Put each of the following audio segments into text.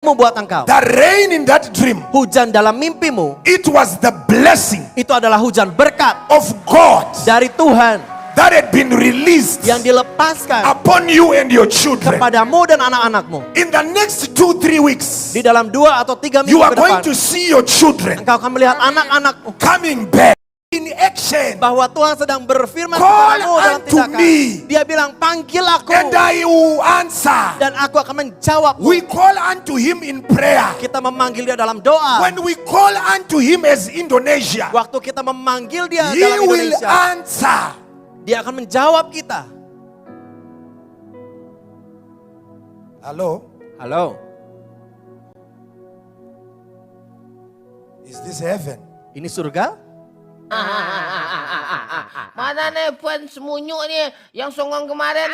membuat engkau. The rain in that dream, Hujan dalam mimpimu it was the blessing itu adalah hujan berkat of God dari Tuhan that had been released yang dilepaskan upon you and your children. kepadamu dan anak-anakmu. In the next 2-3 weeks, Di dalam 2 atau 3 you minggu are ke going depan, to see your children engkau akan melihat anak-anakmu coming back in action. bahwa Tuhan sedang berfirman Call kepadamu dalam unto tindakan. me. Dia bilang, panggil aku And I will answer. dan aku akan menjawabmu. We call unto him in prayer. Kita memanggil dia dalam doa. When we call unto him as Indonesia, Waktu kita memanggil dia he dalam will Indonesia, answer. dia akan menjawab kita. Hello? Halo, Is this heaven? ini surga? Mana nih fans munyuk nih yang songong kemarin?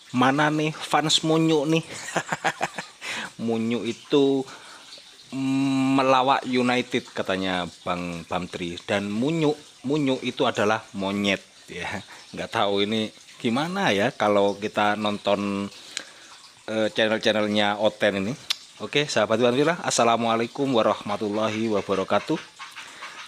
Mana nih fans Munyu nih? Munyu itu melawak United katanya Bang Bamtri, dan Munyu itu adalah monyet ya. Nggak tahu ini gimana ya kalau kita nonton channel-channelnya Oten ini. Oke, sahabat Wanwira, assalamualaikum warahmatullahi wabarakatuh.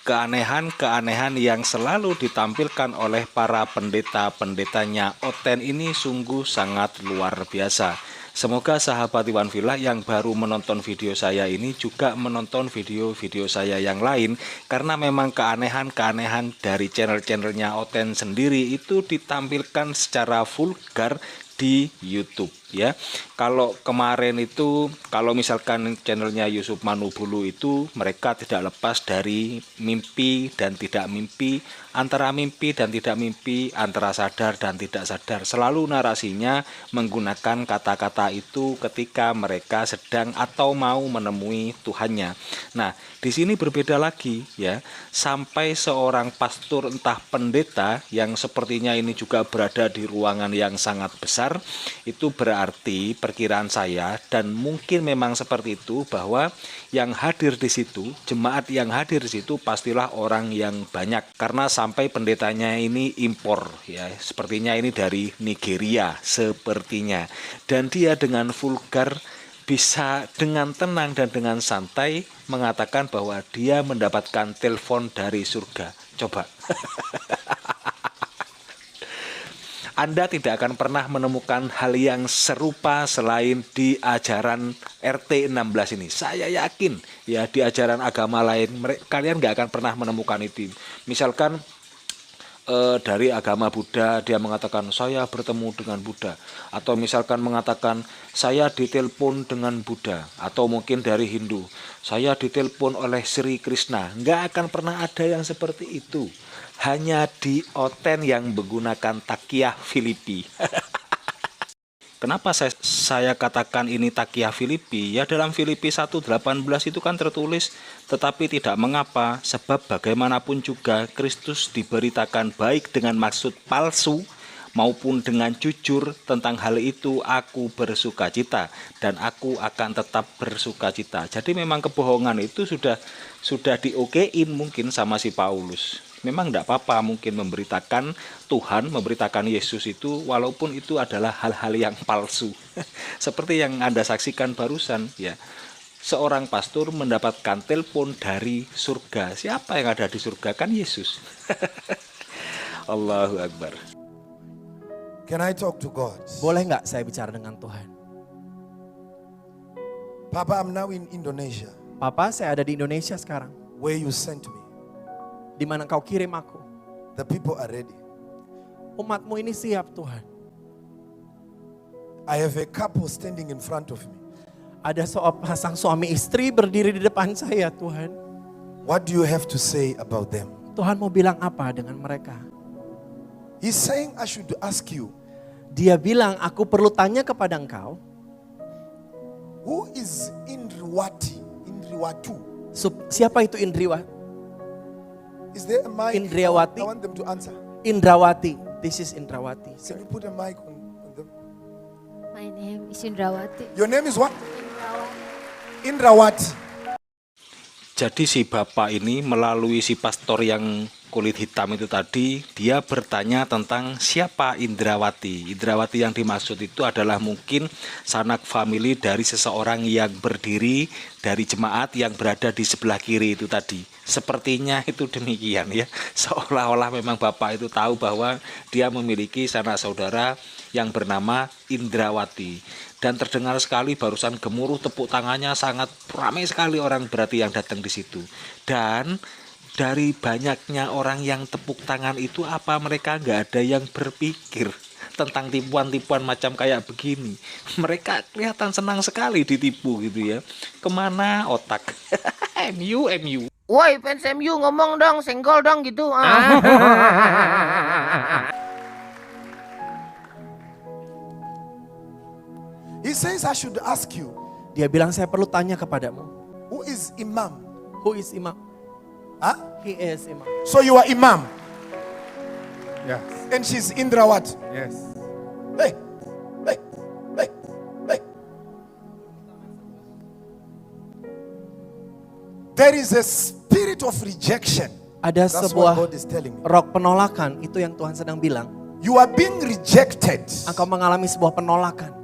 Keanehan-keanehan yang selalu ditampilkan oleh para pendeta-pendetanya Oten ini sungguh sangat luar biasa. Semoga sahabat Iwan Villa yang baru menonton video saya ini juga menonton video-video saya yang lain, karena memang keanehan-keanehan dari channel-channelnya Oten sendiri itu ditampilkan secara vulgar di YouTube ya. Kalau kemarin itu, kalau misalkan channelnya Yusuf Manubulu itu, mereka tidak lepas dari mimpi dan tidak mimpi, antara mimpi dan tidak mimpi, antara sadar dan tidak sadar. Selalu narasinya menggunakan kata-kata itu ketika mereka sedang atau mau menemui Tuhannya. Nah, di sini berbeda lagi ya. Sampai seorang pastor entah pendeta yang sepertinya ini juga berada di ruangan yang sangat besar, itu berarti perkiraan saya dan mungkin memang seperti itu, bahwa yang hadir di situ, jemaat yang hadir di situ pastilah orang yang banyak, karena sampai pendetanya ini impor ya, sepertinya ini dari Nigeria sepertinya, dan dia dengan vulgar bisa dengan tenang dan dengan santai mengatakan bahwa dia mendapatkan telepon dari surga. Coba Anda tidak akan pernah menemukan hal yang serupa selain di ajaran RT 16 ini. Saya yakin ya, di ajaran agama lain kalian nggak akan pernah menemukan itu. Misalkan dari agama Buddha dia mengatakan saya bertemu dengan Buddha, atau misalkan mengatakan saya ditelepon dengan Buddha, atau mungkin dari Hindu saya ditelepon oleh Sri Krishna. Nggak akan pernah ada yang seperti itu. Hanya di Oten yang menggunakan takiah Filipi. Kenapa saya katakan ini takiah Filipi? Ya, dalam Filipi 1:18 itu kan tertulis, tetapi tidak mengapa, sebab bagaimanapun juga Kristus diberitakan baik dengan maksud palsu maupun dengan jujur. Tentang hal itu aku bersukacita, dan aku akan tetap bersukacita. Jadi memang kebohongan itu sudah diokein mungkin sama si Paulus. Memang tidak apa-apa mungkin memberitakan Tuhan, memberitakan Yesus itu, walaupun itu adalah hal-hal yang palsu. Seperti yang Anda saksikan barusan ya, seorang pastor mendapatkan telepon dari surga. Siapa yang ada di surga? Kan Yesus. Allahu Akbar. Can I talk to God? Boleh nggak saya bicara dengan Tuhan? Papa, I'm now in Indonesia, Papa, saya ada di Indonesia sekarang. where you sent me. Di mana Engkau kirim aku. The people are ready. Umatmu ini siap Tuhan. I have a couple standing in front of me. Ada pasang suami istri berdiri di depan saya Tuhan. What do you have to say about them? Tuhan mau bilang apa dengan mereka? He's saying I should ask you, Dia bilang aku perlu tanya kepada engkau. who is Indriwati? Indriwatu? Siapa itu Is there a mic? Indriawati. I want them to answer. Indrawati? This is Indrawati. Can you put a mic on them? My name is Indrawati. Your name is what? Indrawati. Jadi si bapak ini melalui si pastor yang kulit hitam itu tadi, dia bertanya tentang siapa Indrawati. Indrawati yang dimaksud itu adalah mungkin sanak famili dari seseorang yang berdiri dari jemaat yang berada di sebelah kiri itu tadi. Sepertinya itu demikian ya. Seolah-olah memang Bapak itu tahu bahwa dia memiliki sanak saudara yang bernama Indrawati. Dan terdengar sekali barusan gemuruh tepuk tangannya, sangat ramai sekali orang berarti yang datang di situ. Dan dari banyaknya orang yang tepuk tangan itu, apa mereka nggak ada yang berpikir tentang tipuan-tipuan macam kayak begini? Mereka kelihatan senang sekali ditipu gitu ya. Kemana otak? MU. Woi fans MU ngomong dong, senggol dong gitu. He says I should ask you, Dia bilang saya perlu tanya kepadamu. who is Imam? Who is Imam? Huh? He is Imam. So you are Imam, Yes. and she's Indra what? Yes. Hey, hey, hey, hey. There is a spirit of rejection. Ada That's what sebuah God is telling me. roh penolakan, itu yang Tuhan sedang bilang. You are being rejected Engkau mengalami sebuah penolakan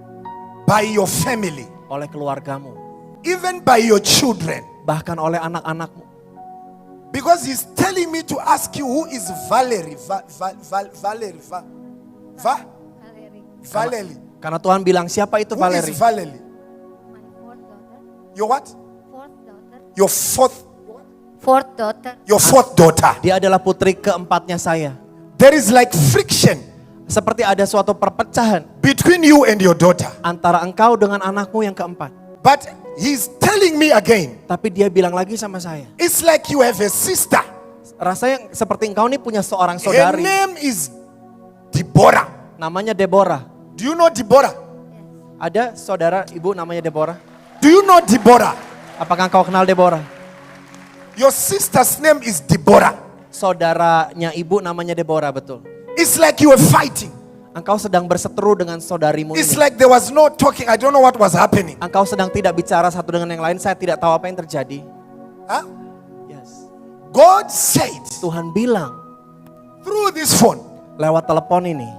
by your family, oleh keluargamu, even by your children. bahkan oleh anak-anakmu. Because he's telling me to ask you who is Valerie. Valerie. Valerie, Valerie. Karena Tuhan bilang, siapa itu Who Valerie? is Valerie? my fourth daughter. Your what? Fourth daughter. Your fourth. Fourth daughter. Your fourth daughter. Dia adalah putri keempatnya saya. There is like friction Seperti ada suatu perpecahan between you and your daughter. antara engkau dengan anakmu yang keempat. But he's telling me again, Tapi dia bilang lagi sama saya, it's like you have a sister. rasanya seperti engkau ini punya seorang Her saudari. name is Deborah. Namanya Deborah. Do you know Deborah? Ada saudara ibu namanya Deborah? Do you know Deborah? Apakah engkau kenal Deborah? Your sister's name is Deborah. Saudaranya ibu namanya Deborah, betul. It's like you were fighting. Engkau sedang berseteru dengan saudarimu It's ini. like there was no talking. I don't know what was happening. Engkau sedang tidak bicara satu dengan yang lain. Saya tidak tahu apa yang terjadi. Huh? Yes. God said Tuhan bilang through this phone, lewat telepon ini,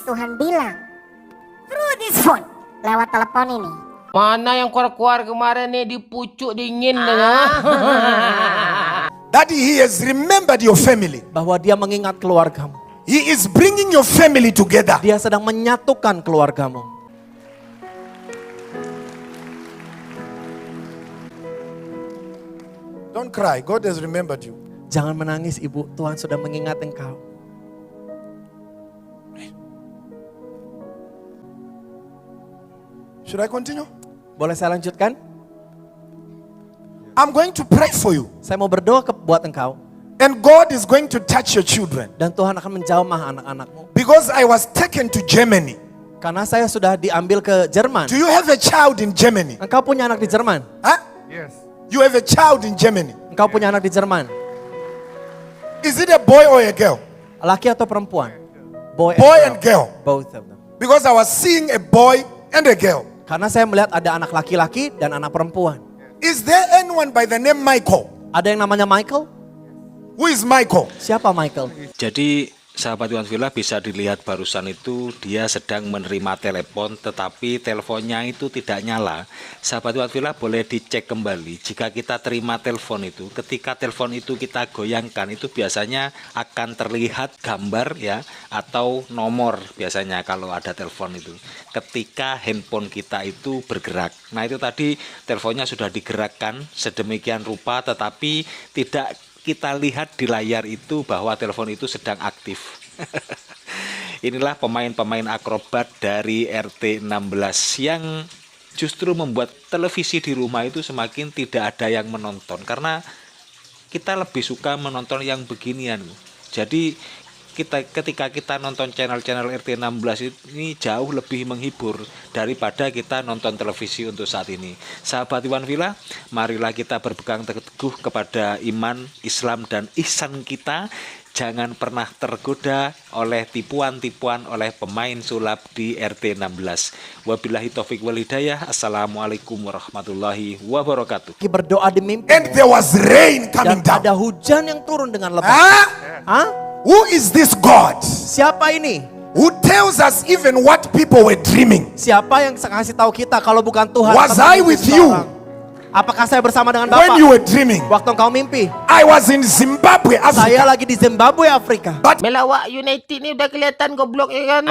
Tuhan bilang through this phone lewat telepon ini. Mana yang keluar kemarin nih dipucuk dingin Daddy, he has remembered your family. bahwa dia mengingat keluargamu. He is bringing your family together. Dia sedang menyatukan keluargamu. Don't cry. God has remembered you. Jangan menangis ibu, Tuhan sudah mengingat engkau. Should I continue? Boleh saya lanjutkan? I'm going to pray for you. Saya mau berdoa buat engkau. And God is going to touch your children. Dan Tuhan akan menjamah anak-anakmu. Because I was taken to Germany. Karena saya sudah diambil ke Jerman. Do you have a child in Germany? Engkau punya anak di Jerman? Huh? Yes. You have a child in Germany. Engkau punya anak di Jerman? Is it a boy or a girl? Laki atau perempuan? Boy and girl. Both of them. Because I was seeing a boy and a girl. Karena saya melihat ada anak laki-laki dan anak perempuan. Is there anyone by the name Michael? Ada yang namanya Michael? Who is Michael? Siapa Michael? Jadi sahabat Iwan Villa bisa dilihat barusan itu dia sedang menerima telepon tetapi teleponnya itu tidak nyala. Sahabat Iwan Villa boleh dicek kembali jika kita terima telepon itu, ketika telepon itu kita goyangkan itu biasanya akan terlihat gambar ya atau nomor biasanya kalau ada telepon itu. Ketika handphone kita itu bergerak. Nah itu tadi teleponnya sudah digerakkan sedemikian rupa tetapi tidak kita lihat di layar itu bahwa telepon itu sedang aktif. Inilah pemain-pemain akrobat dari RT 16 yang justru membuat televisi di rumah itu semakin tidak ada yang menonton karena kita lebih suka menonton yang beginian. Jadi ketika kita nonton channel-channel RT 16 ini jauh lebih menghibur daripada kita nonton televisi untuk saat ini. Sahabat Iwan Villa, marilah kita berpegang teguh kepada iman, Islam dan ihsan kita. Jangan pernah tergoda oleh tipuan-tipuan oleh pemain sulap di RT 16. Wabillahi taufik wal hidayah. Assalamualaikum warahmatullahi wabarakatuh. Lagi berdoa di mimpi. And there was rain coming Dan ada down. hujan yang turun dengan lebat. Huh? Hah? Who is this God Siapa ini? who tells us even what people were dreaming? Siapa yang kasih tahu kita kalau bukan Tuhan? Was tentang I mimpi with you? seseorang? Apakah saya bersama dengan When Bapak? you were dreaming, Waktu engkau mimpi. I was in Zimbabwe, Saya Africa. lagi di Zimbabwe, Afrika. Melawak United ni udah kelihatan goblok ya kan.